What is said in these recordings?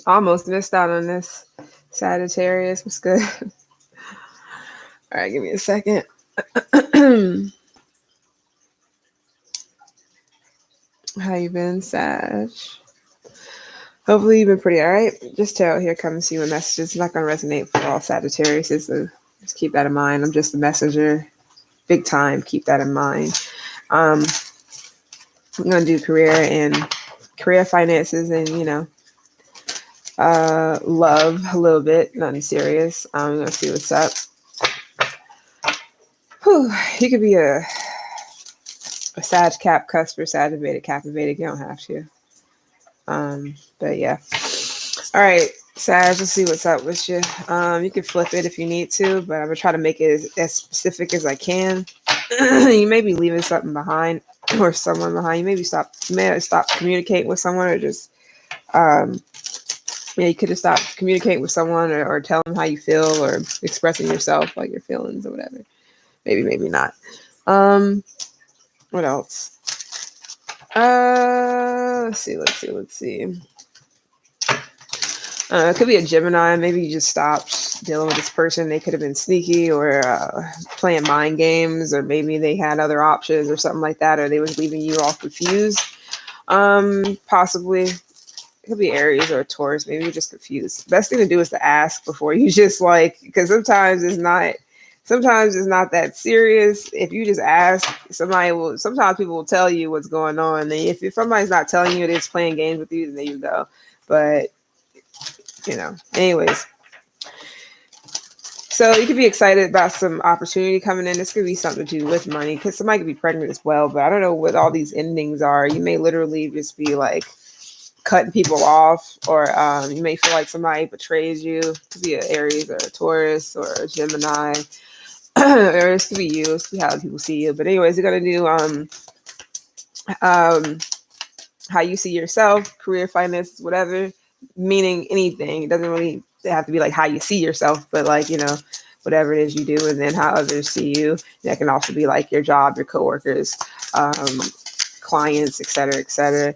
Almost missed out on this. Sagittarius, what's good? All right, give me a second. How you been, Sag? Hopefully you've been pretty all right. Just tell here, come and see what messages. It's not going to resonate for all Sagittarius. So just keep that in mind. I'm just a messenger. Big time. Keep that in mind. I'm going to do career finances and, love a little bit. Nothing serious. I'm going to see what's up. Whew. You could be a Sag Cap cusper, Sagittated captivated. You don't have to. But yeah. All right, Sag, let's see what's up with you. You can flip it if you need to, but I'm gonna try to make it as specific as I can. You may be leaving something behind or someone behind. You may have stopped communicating with someone, or just you could have stopped communicating with someone, or telling them how you feel, or expressing yourself, like your feelings or whatever. Maybe not. What else? Let's see. It could be a Gemini. Maybe you just stopped dealing with this person. They could have been sneaky, or playing mind games, or maybe they had other options or something like that, or they was leaving you all confused. Possibly. It could be Aries or a Taurus. Maybe you're just confused. Best thing to do is to ask before you just because sometimes it's not that serious. If you just ask, sometimes people will tell you what's going on. And if somebody's not telling you, it is playing games with you, then there you go. But anyways, so you could be excited about some opportunity coming in. This could be something to do with money, because somebody could be pregnant as well, but I don't know what all these endings are. You may literally just be cutting people off, or you may feel like somebody betrays you. It could be an Aries or a Taurus or a Gemini, or this could be you. This could be how people see you. But anyways, you're gonna do how you see yourself, career, finances, whatever. Meaning anything. It doesn't really have to be how you see yourself, but whatever it is you do, and then how others see you. That can also be your job, your coworkers, clients, etc.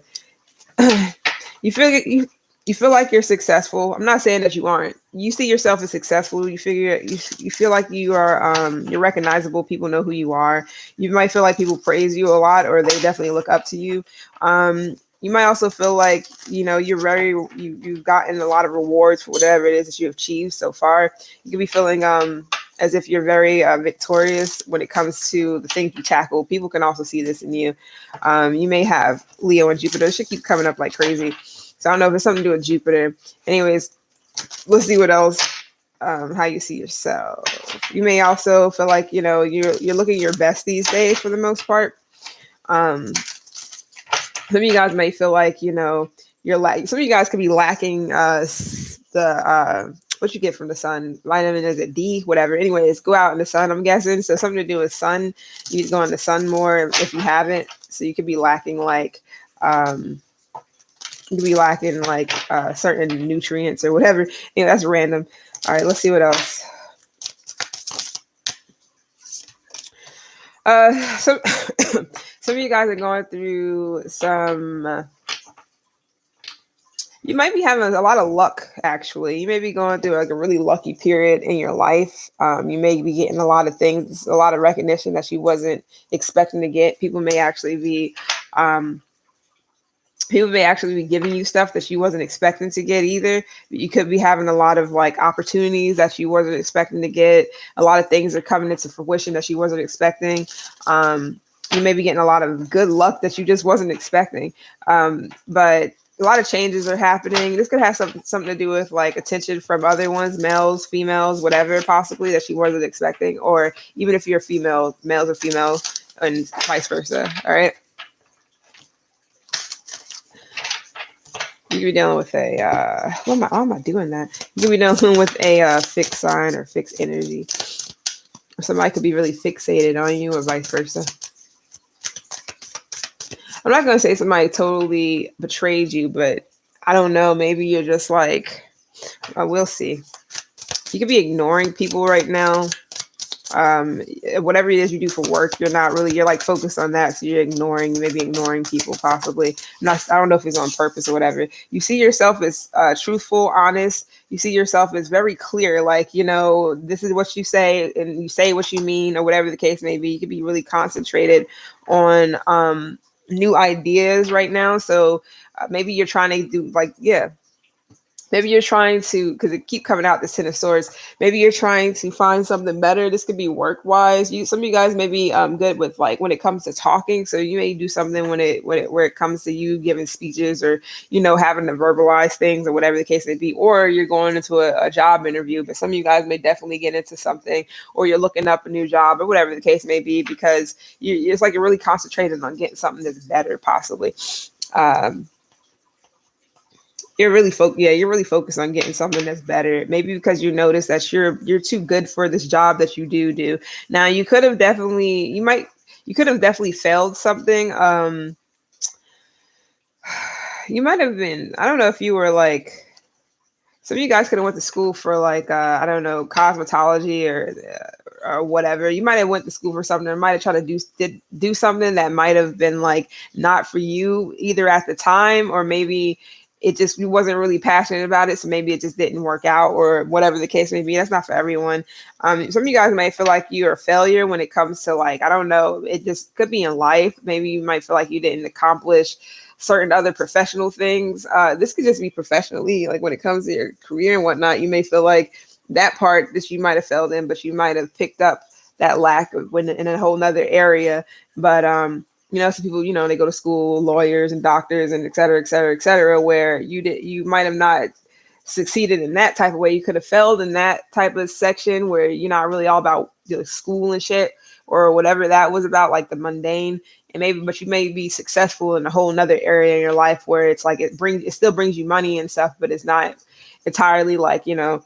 You feel like you're successful. I'm not saying that you aren't. You see yourself as successful. You feel like you are you're recognizable. People know who you are. You might feel like people praise you a lot, or they definitely look up to you. You might also feel like, you've gotten a lot of rewards for whatever it is that you've achieved so far. You could be feeling as if you're very victorious when it comes to the things you tackle. People can also see this in you. You may have Leo and Jupiter. It should keep coming up like crazy. So I don't know if it's something to do with Jupiter. Anyways, let's see what else. How you see yourself. You may also feel like, you're looking your best these days for the most part. Some of you guys may feel like, some of you guys could be lacking what you get from the sun. Vitamin, is it D? Whatever. Anyways, go out in the sun, I'm guessing. So something to do with sun. You need to go in the sun more if you haven't. So you could be lacking certain nutrients or whatever. That's random. All right, let's see what else. Some of you guys are going through some. You might be having a lot of luck, actually. You may be going through a really lucky period in your life. You may be getting a lot of things, a lot of recognition that you wasn't expecting to get. People may actually be giving you stuff that you wasn't expecting to get either. You could be having a lot of opportunities that you wasn't expecting to get. A lot of things are coming into fruition that you wasn't expecting. You may be getting a lot of good luck that you just wasn't expecting. But a lot of changes are happening. This could have something to do with attention from other ones, males, females, whatever, possibly, that she wasn't expecting. Or even if you're female, males or females, and vice versa. All right. You could be dealing with why am I doing that? You could be dealing with a fixed sign or fixed energy. Or somebody could be really fixated on you, or vice versa. I'm not going to say somebody totally betrayed you, but I don't know. Maybe you're just we'll see. You could be ignoring people right now. whatever it is you do for work, you're like focused on that. So you may be ignoring people possibly. I don't know if it's on purpose or whatever. You see yourself as truthful, honest. You see yourself as very clear, like, this is what you say and you say what you mean, or whatever the case may be. You could be really concentrated on new ideas right now. So maybe you're trying to do like, yeah, maybe you're trying to, because it keep coming out, this Ten of Swords. Maybe you're trying to find something better. This could be work wise. Some of you guys may be good with like when it comes to talking. So you may do something where it comes to you giving speeches, or having to verbalize things, or whatever the case may be. Or you're going into a job interview. But some of you guys may definitely get into something, or you're looking up a new job, or whatever the case may be, because it's like you're really concentrated on getting something that's better, possibly. You're really focused on getting something that's better. Maybe because you notice that you're too good for this job that you do. Now you could have definitely failed something. You might have been, I don't know if you were like, some of you guys could have went to school for like I don't know, cosmetology or whatever. You might have went to school for something, or might have tried to do something that might have been like not for you either at the time, or maybe you wasn't really passionate about it, so maybe it just didn't work out, or whatever the case may be. That's not for everyone. Some of you guys might feel like you're a failure when it comes to like, I don't know, it just could be in life. Maybe you might feel like you didn't accomplish certain other professional things. This could just be professionally, like when it comes to your career and whatnot. You may feel like that part that you might have failed in, but you might have picked up that lack of when in a whole nother area. But some people, they go to school, lawyers and doctors and et cetera, et cetera, et cetera, where you might have not succeeded in that type of way. You could have failed in that type of section where you're not really all about school and shit, or whatever that was about, like the mundane. But you may be successful in a whole nother area in your life where it's like it still brings you money and stuff, but it's not entirely like, it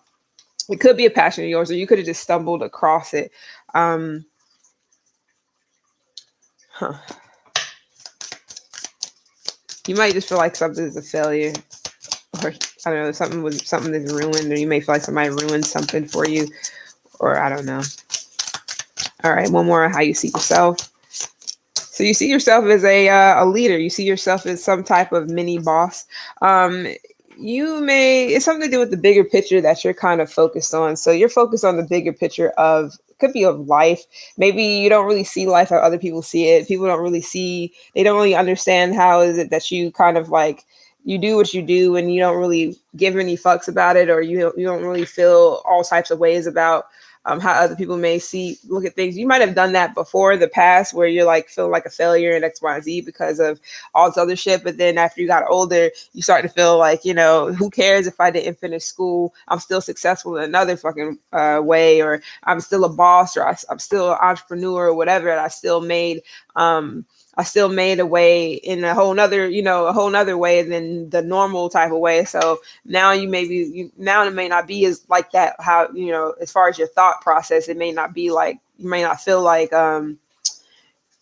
could be a passion of yours, or you could have just stumbled across it. You might just feel like something is a failure, or I don't know, something that's ruined, or you may feel like somebody ruined something for you, or I don't know. All right, one more on how you see yourself. So you see yourself as a leader. You see yourself as some type of mini boss. It's something to do with the bigger picture that you're kind of focused on. So you're focused on the bigger picture could be of life. Maybe you don't really see life how other people see it. They don't really understand how is it that you kind of like, you do what you do and you don't really give any fucks about it, or you don't really feel all types of ways about how other people may look at things. You might have done that before in the past, where you're like feeling like a failure in X, Y, and Z because of all this other shit. But then after you got older, you start to feel like, who cares if I didn't finish school? I'm still successful in another fucking way, or I'm still a boss, or I'm still an entrepreneur, or whatever. And I still made a way in a whole nother way than the normal type of way. So now it may not be as like that, how, as far as your thought process, it may not be like, you may not feel like,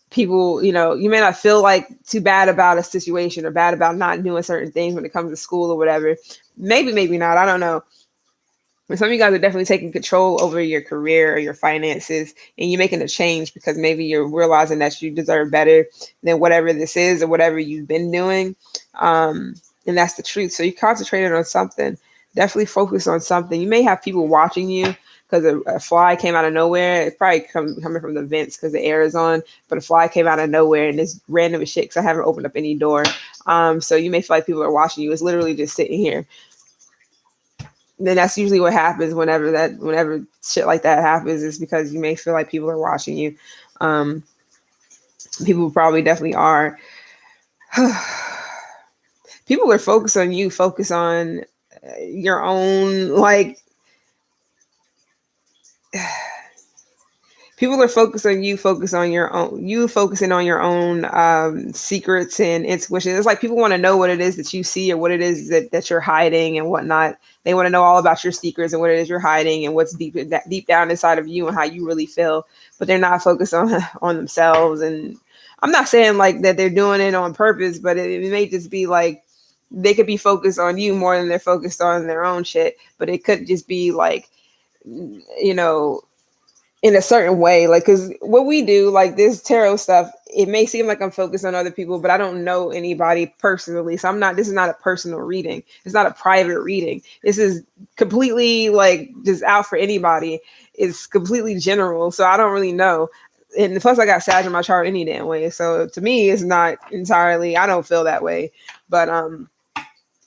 people, you may not feel like too bad about a situation, or bad about not doing certain things when it comes to school or whatever. Maybe not. I don't know. But some of you guys are definitely taking control over your career or your finances, and you're making a change because maybe you're realizing that you deserve better than whatever this is or whatever you've been doing. And that's the truth. So you concentrated on something. Definitely focus on something. You may have people watching you because a fly came out of nowhere. It's probably coming from the vents because the air is on, but a fly came out of nowhere and it's random as shit because I haven't opened up any door. So you may feel like people are watching you. It's literally just sitting here. Then that's usually what happens whenever shit like that happens, is because you may feel like people are watching you. People probably definitely are. People are focused on you, focus on your own, like, people are focused on you, focusing on your own secrets and intuition. It's like people want to know what it is that you see, or what it is that you're hiding and whatnot. They want to know all about your secrets and what it is you're hiding and what's deep down inside of you and how you really feel. But they're not focused on themselves. And I'm not saying like that they're doing it on purpose, but it may just be like they could be focused on you more than they're focused on their own shit. But it could just be like, in a certain way, like, because what we do, like this tarot stuff, it may seem like I'm focused on other people, but I don't know anybody personally, so I'm not, this is not a personal reading, it's not a private reading, this is completely like just out for anybody, it's completely general, so I don't really know. And plus I got Sag in my chart any damn way, so to me it's not entirely, I don't feel that way. But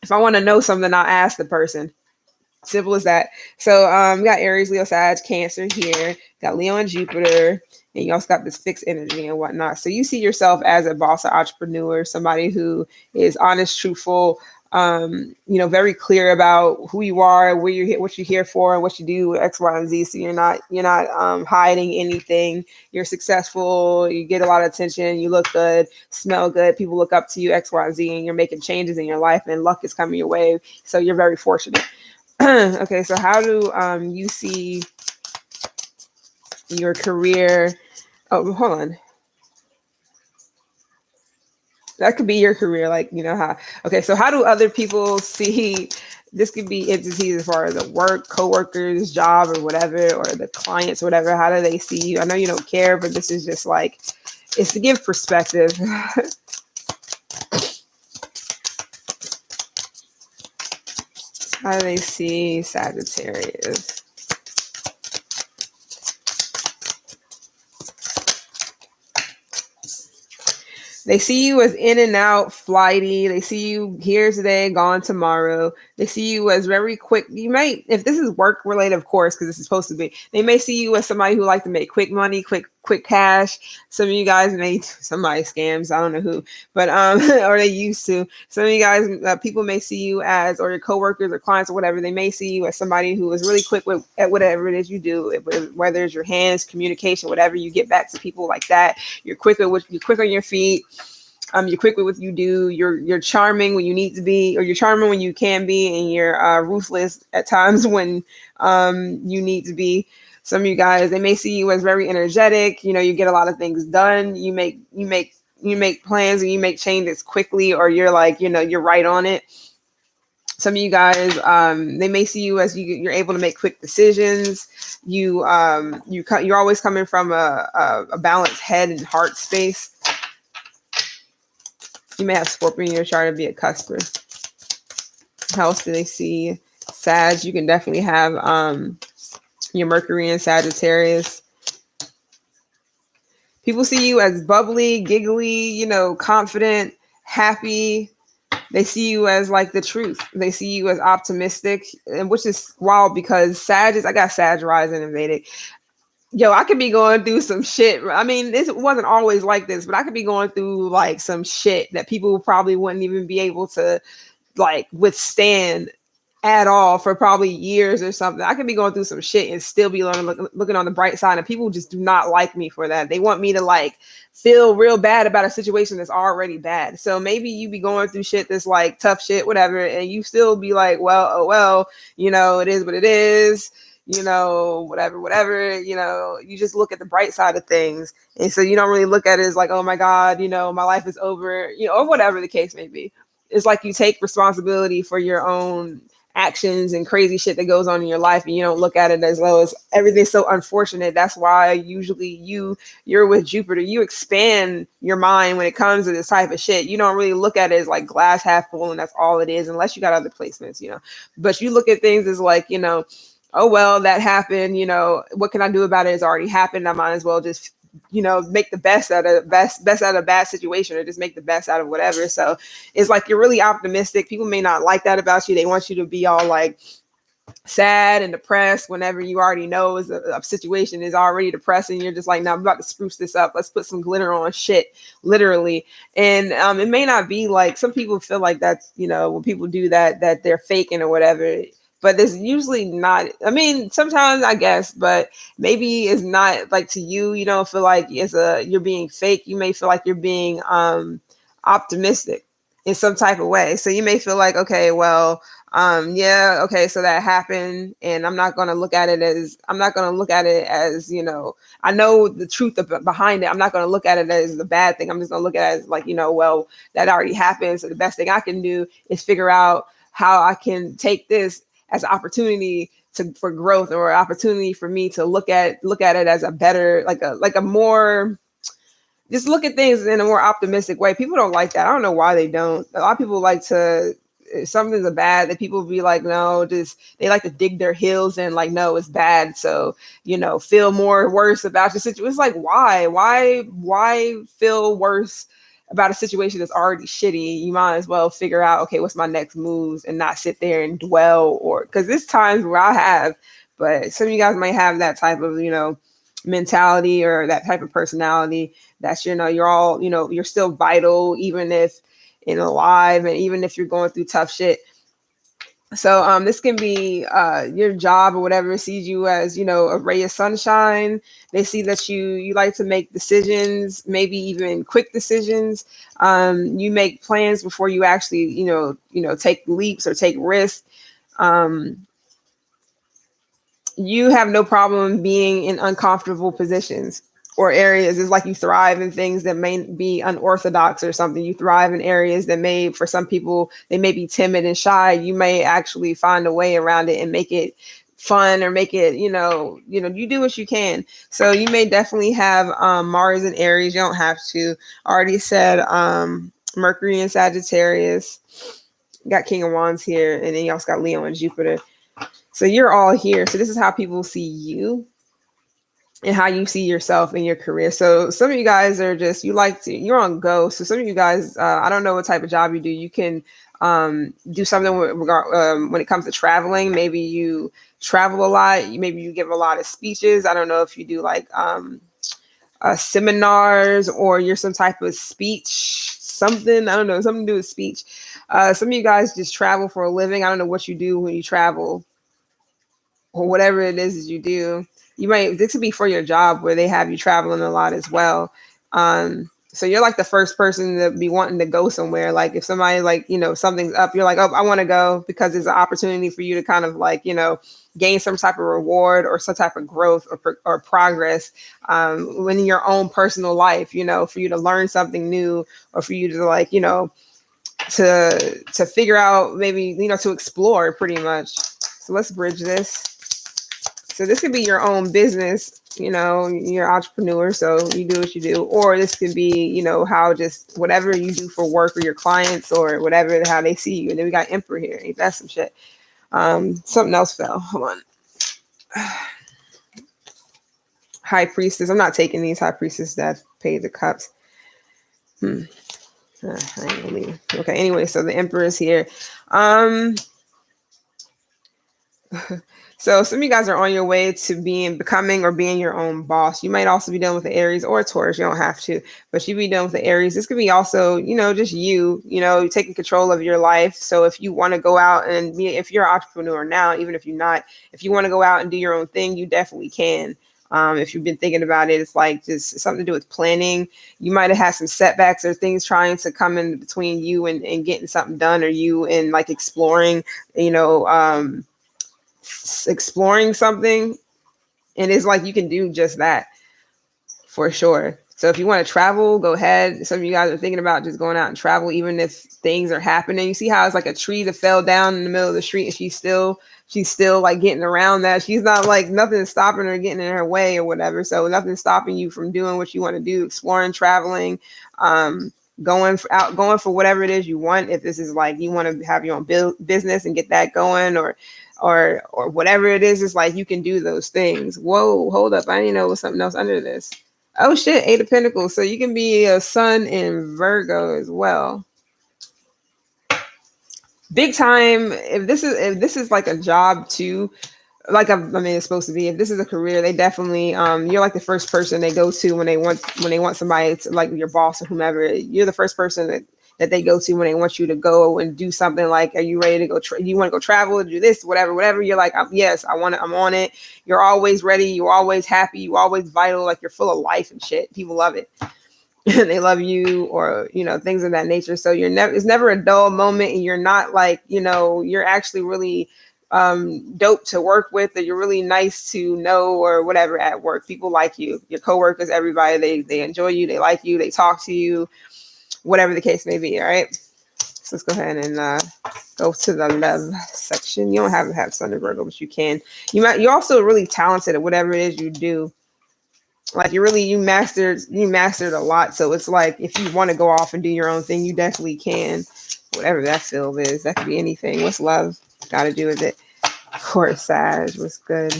if I want to know something, I'll ask the person. Simple as that. So we got Aries, Leo, Sag, Cancer here. Got Leo and Jupiter, and you also got this fixed energy and whatnot. So you see yourself as a boss, an entrepreneur, somebody who is honest, truthful, very clear about who you are, where you're here, what you're here for, and what you do, X, Y, and Z. So you're not hiding anything. You're successful. You get a lot of attention. You look good, smell good. People look up to you, X, Y, and Z, and you're making changes in your life, and luck is coming your way. So you're very fortunate. Okay, so how do you see your career? Oh, hold on. That could be your career, like, how. Okay, so how do other people see? This could be entities as far as the work, coworkers, job, or whatever, or the clients, or whatever. How do they see you? I know you don't care, but this is just like, it's to give perspective. How do they see Sagittarius? They see you as in and out, flighty. They see you here today, gone tomorrow. They see you as very quick. You might, if this is work related, of course, because this is supposed to be, they may see you as somebody who like to make quick money, quick cash. Some of you guys may, somebody scams, I don't know who, but or they used to. Some of you guys, people may see you as, or your coworkers or clients or whatever, they may see you as somebody who is really quick at whatever it is you do, whether it's your hands, communication, whatever, you get back to people like that. You're quick on your feet. You're quick with what you do. You're charming when you need to be, or you're charming when you can be, and you're ruthless at times when you need to be. Some of you guys, they may see you as very energetic. You get a lot of things done. You make plans and you make changes quickly, or you're like, you're right on it. Some of you guys, they may see you as you're able to make quick decisions. You're always coming from a balanced head and heart space. You may have Scorpio in your chart to be a cusper. How else do they see Sag? You can definitely have your Mercury in Sagittarius. People see you as bubbly, giggly, confident, happy. They see you as like the truth. They see you as optimistic, and which is wild because I got Sag rising in Vedic. Yo, I could be going through some shit. I mean, this wasn't always like this, but I could be going through like some shit that people probably wouldn't even be able to like withstand at all for probably years or something. I could be going through some shit and still be looking on the bright side, and people just do not like me for that. They want me to like feel real bad about a situation that's already bad. So maybe you be going through shit that's like tough shit, whatever, and you still be like, well, oh well, it is what it is. Whatever, you just look at the bright side of things. And so you don't really look at it as like, oh my God, my life is over, or whatever the case may be. It's like you take responsibility for your own actions and crazy shit that goes on in your life, and you don't look at it as low as everything's so unfortunate. That's why usually you're with Jupiter. You expand your mind when it comes to this type of shit. You don't really look at it as like glass half full and that's all it is, unless you got other placements, but you look at things as like, oh well, that happened, what can I do about it? It's already happened. I might as well just make the best out of a bad situation, or just make the best out of whatever. So it's like you're really optimistic. People may not like that about you. They want you to be all like sad and depressed whenever you already know is a situation is already depressing. You're just like, no, I'm about to spruce this up. Let's put some glitter on shit, literally. And it may not be like, some people feel like that's, when people do that they're faking or whatever. But there's usually not, I mean, sometimes I guess, but maybe it's not like to you, you don't feel like you're being fake. You may feel like you're being optimistic in some type of way. So you may feel like, okay, well, yeah, okay, so that happened, and I'm not going to look at it as, I know the truth behind it. I'm not going to look at it as the bad thing. I'm just going to look at it as like, well, that already happened. So the best thing I can do is figure out how I can take this as an opportunity for growth, or opportunity for me to look at it as a better, like a more, just look at things in a more optimistic way. People don't like that. I don't know why they don't. A lot of people like to, if something's a bad, that people be like, no, just, they like to dig their heels in, like, no, it's bad. So, feel more worse about your situation. It's like, why feel worse about a situation that's already shitty? You might as well figure out, okay, what's my next moves, and not sit there and dwell, or, because there's times where I have, but some of you guys might have that type of, mentality, or that type of personality, that's, you're all, you're still vital, even if alive, and even if you're going through tough shit. So this can be your job or whatever sees you as, a ray of sunshine. They see that you like to make decisions, maybe even quick decisions. You make plans before you actually, take leaps or take risks. You have no problem being in uncomfortable positions or areas. It's like you thrive in things that may be unorthodox or something. You thrive in areas that may, for some people, they may be timid and shy. You may actually find a way around it and make it fun, or make it, you do what you can. So you may definitely have Mars and Aries. You don't have to. I already said Mercury and Sagittarius. Got King of Wands here, and then you also got Leo and Jupiter. So you're all here. So this is how people see you and how you see yourself in your career. So some of you guys are just, you're on go. So some of you guys, I don't know what type of job you do. You can do something when it comes to traveling. Maybe you travel a lot. Maybe you give a lot of speeches. I don't know if you do like seminars, or you're some type of speech, something. I don't know, something to do with speech. Some of you guys just travel for a living. I don't know what you do when you travel, or whatever it is you do. This could be for your job, where they have you traveling a lot as well. So you're like the first person to be wanting to go somewhere. Like if somebody, like, something's up, you're like, oh, I want to go, because there's an opportunity for you to kind of like, gain some type of reward, or some type of growth, or progress in your own personal life, for you to learn something new, or for you to like, to figure out, maybe, to explore pretty much. So let's bridge this. So this could be your own business, you're an entrepreneur, so you do what you do. Or this could be, how just whatever you do for work, or your clients, or whatever, how they see you. And then we got Emperor here. Ain't that some shit? Something else fell. Hold on. High Priestess. I'm not taking these. High Priestess, that Page of Cups. I ain't gonna leave. Okay, anyway, so the Emperor is here. So some of you guys are on your way to becoming or being your own boss. You might also be dealing with the Aries or Taurus. You don't have to, but you be dealing with the Aries. This could be also, just you, taking control of your life. So if you want to go out and if you're an entrepreneur now, even if you're not, if you want to go out and do your own thing, you definitely can. If you've been thinking about it, it's like just something to do with planning. You might have had some setbacks or things trying to come in between you and getting something done, or you and like exploring, exploring something. And it's like you can do just that for sure. So if you want to travel, go ahead. Some of you guys are thinking about just going out and travel, even if things are happening. You see how it's like a tree that fell down in the middle of the street, and she's still like getting around that. She's not like, nothing's stopping her, getting in her way or whatever. So nothing's stopping you from doing what you want to do, exploring, traveling, going for whatever it is you want. If this is like you want to have your own business and get that going, or whatever it is, it's like you can do those things. Whoa, hold up. I didn't know it was something else under this. Oh shit, 8 of Pentacles. So you can be a sun in Virgo as well. Big time. If this is like a job too, like it's supposed to be. If this is a career, they definitely you're like the first person they go to when they want somebody to, like your boss or whomever. You're the first person that they go to when they want you to go and do something. Like, are you ready to go? You want to go travel, do this, whatever. You're like, yes, I want it. I'm on it. You're always ready. You're always happy. You're always vital. Like you're full of life and shit. People love it. They love you, or things of that nature. So it's never a dull moment, and you're not like, you're actually really dope to work with, or you're really nice to know, or whatever at work. People like you, your coworkers, everybody, they enjoy you, they like you, they talk to you, whatever the case may be. All right. So let's go ahead and go to the love section. You don't have to have Sun in Virgo, but you can. You're also really talented at whatever it is you do. Like you mastered a lot. So it's like if you want to go off and do your own thing, you definitely can. Whatever that field is, that could be anything. What's love got to do with it? Of course, Sag was good.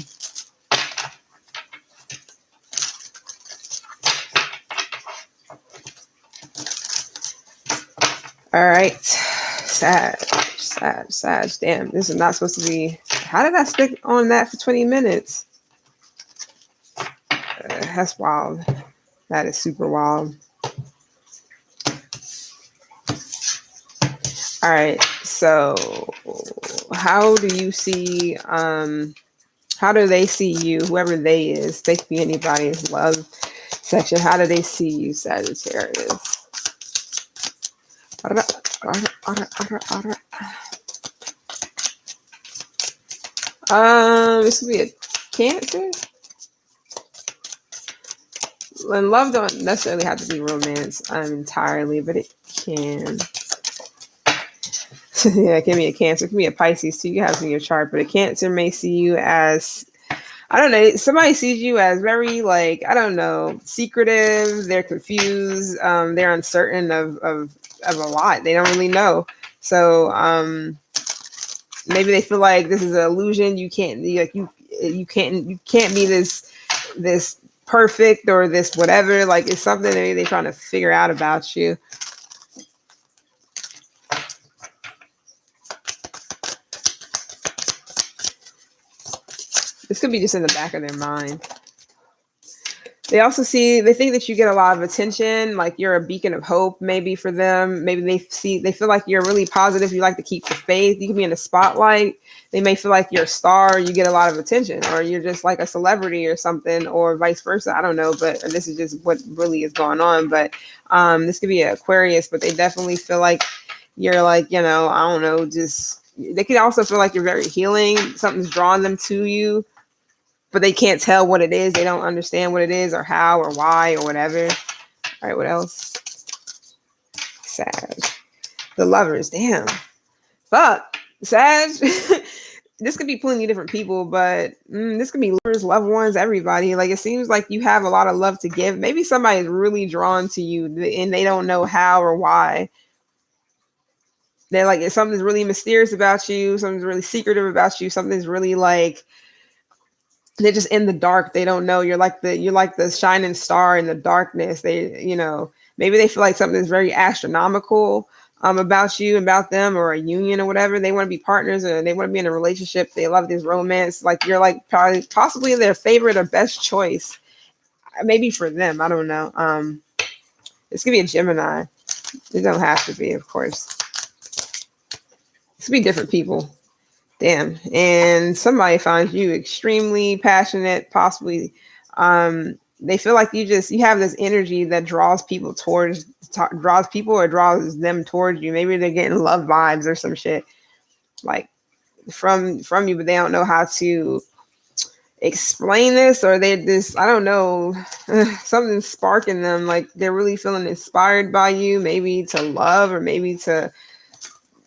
All right, Sag. Damn, this is not supposed to be. How did I stick on that for 20 minutes? That's wild. That is super wild. All right, so how do you see, how do they see you, whoever they is? They could be anybody's love section. How do they see you, Sagittarius? This would be a Cancer. And love don't necessarily have to be romance entirely, but it can. Yeah, it can be a Cancer. It can be a Pisces too. You have in your chart, but a Cancer may see you as, I don't know, somebody sees you as very, like, I don't know, secretive. They're confused. They're uncertain of a lot. They don't really know. So maybe they feel like this is an illusion. You can't be this perfect or this whatever. Like it's something they're trying to figure out about you. This could be just in the back of their mind. They think that you get a lot of attention, like you're a beacon of hope, maybe for them. Maybe they feel like you're really positive. You like to keep the faith. You can be in the spotlight. They may feel like you're a star. You get a lot of attention, or you're just like a celebrity or something, or vice versa. I don't know, but this is just what really is going on. But this could be an Aquarius, but they definitely feel like you're like, I don't know, just, they could also feel like you're very healing. Something's drawing them to you, but they can't tell what it is. They don't understand what it is or how or why or whatever. All right, what else? Sag. The Lovers. Damn. Fuck. Sag. This could be plenty of different people, but this could be lovers, loved ones, everybody. Like it seems like you have a lot of love to give. Maybe somebody is really drawn to you and they don't know how or why. They're like, something's really mysterious about you. Something's really secretive about you. Something's really like, they're just in the dark. They don't know. You're like the shining star in the darkness. They, maybe they feel like something is very astronomical about you, about them, or a union or whatever. They want to be partners or they want to be in a relationship. They love this romance. Like you're like probably possibly their favorite or best choice. Maybe for them. I don't know. This could be a Gemini. It don't have to be, of course. This could be different people. Damn. And somebody finds you extremely passionate, possibly. They feel like you have this energy that draws people or draws them towards you. Maybe they're getting love vibes or some shit like from you, but they don't know how to explain this, or they just, I don't know, something's sparking them. Like they're really feeling inspired by you, maybe to love or maybe to,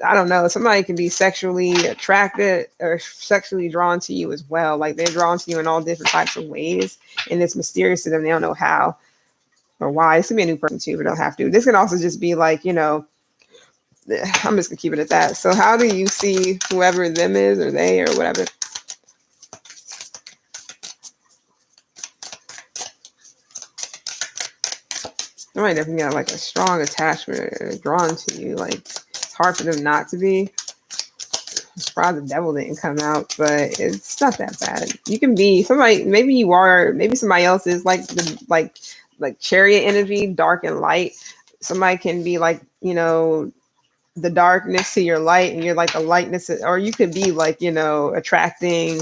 I don't know, somebody can be sexually attracted or sexually drawn to you as well. Like they're drawn to you in all different types of ways. And it's mysterious to them. They don't know how or why. This can be a new person too, but don't have to. This can also just be like, I'm just gonna keep it at that. So how do you see whoever them is or they or whatever? Somebody definitely got like a strong attachment or drawn to you. Like it's hard for them not to be. I'm surprised the devil didn't come out, but it's not that bad. You can be somebody, maybe you are, maybe somebody else is like like chariot energy, dark and light. Somebody can be like, the darkness to your light, and you're like the lightness, or you could be like, attracting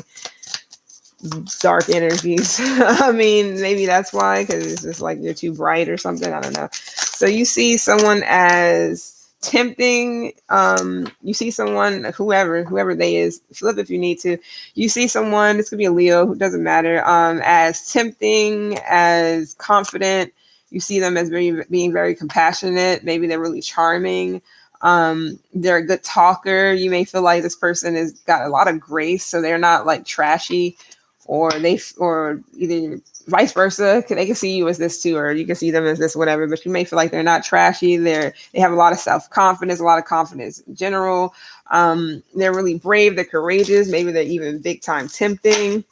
dark energies. I mean, maybe that's why, because it's just like you're too bright or something. I don't know. So you see someone as tempting. You see someone, whoever they is, flip if you need to. You see someone, this could be a Leo, who doesn't matter, as tempting, as confident. You see them as being very compassionate. Maybe they're really charming. They're a good talker. You may feel like this person has got a lot of grace, so they're not like trashy, or either vice versa. They can see you as this too, or you can see them as this, whatever. But you may feel like they're not trashy. They have a lot of self-confidence, a lot of confidence in general. They're really brave. They're courageous. Maybe they're even big time tempting.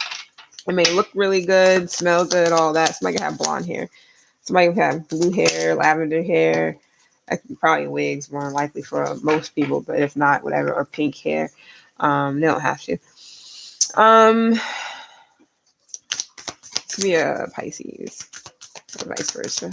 It may look really good, smell good, all that. Somebody can have blonde hair. Somebody can have blue hair, lavender hair. Probably wigs more likely for most people, but if not, whatever, or pink hair. They don't have to. Could be a Pisces, or vice versa.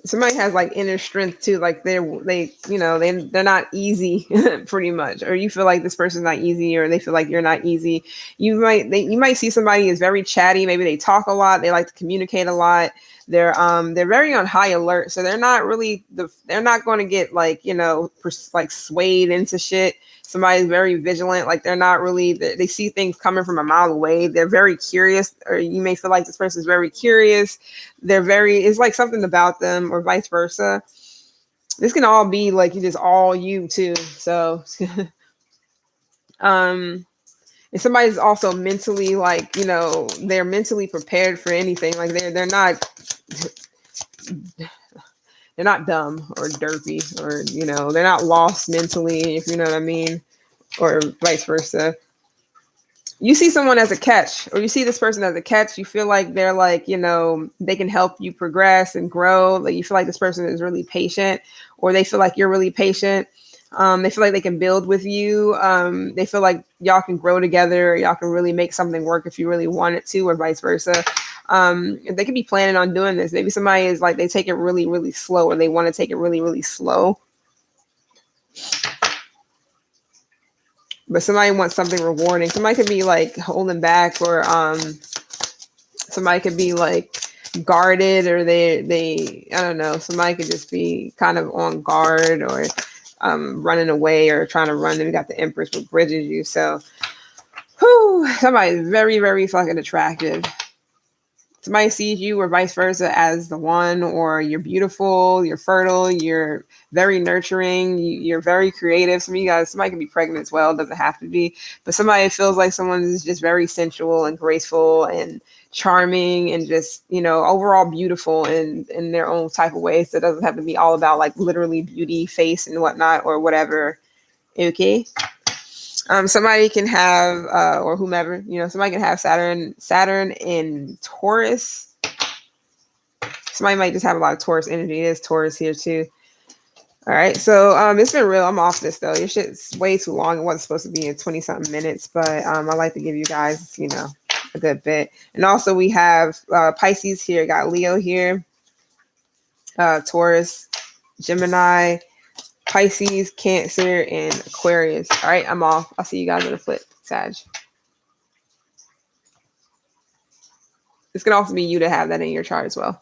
Somebody has like inner strength too, like they're not easy pretty much, or you feel like this person's not easy, or they feel like you're not easy. You might see somebody is very chatty, maybe they talk a lot, they like to communicate a lot. They're very on high alert, so they're not going to get like like swayed into shit. Somebody's very vigilant, like they're not really, they see things coming from a mile away. They're very curious, or you may feel like this person's very curious. It's like something about them, or vice versa. This can all be like just all you too. So and somebody's also mentally like, they're mentally prepared for anything. Like they're not dumb or derpy, or they're not lost mentally, if you know what I mean, or vice versa. You see someone as a catch, or you see this person as a catch, you feel like they're like, they can help you progress and grow. Like you feel like this person is really patient, or they feel like you're really patient. They feel like they can build with you. They feel like y'all can grow together, or y'all can really make something work if you really want it to, or vice versa. They could be planning on doing this. Maybe somebody is like, they take it really, really slow, or they want to take it really, really slow. But somebody wants something rewarding. Somebody could be like holding back, or somebody could be like guarded, or they I don't know. Somebody could just be kind of on guard, or running away, or trying to run. Then we got the Empress, with bridges you. So, somebody's very, very fucking attractive. Somebody sees you, or vice versa, as the one, or you're beautiful, you're fertile, you're very nurturing, you're very creative. Some of you guys, somebody can be pregnant as well, doesn't have to be, but somebody feels like someone is just very sensual and graceful and charming, and just overall beautiful in their own type of way. So it doesn't have to be all about like literally beauty, face and whatnot, or whatever. Okay. Somebody can have, or whomever, somebody can have Saturn in Taurus. Somebody might just have a lot of Taurus energy. It is Taurus here too. All right. So, it's been real. I'm off this though. Your shit's way too long. It wasn't supposed to be in 20 something minutes, but, I like to give you guys, a good bit. And also we have, Pisces here, got Leo here, Taurus, Gemini, Pisces, Cancer, and Aquarius. All right, I'm off. I'll see you guys in the flip, Sag. This can also be you to have that in your chart as well.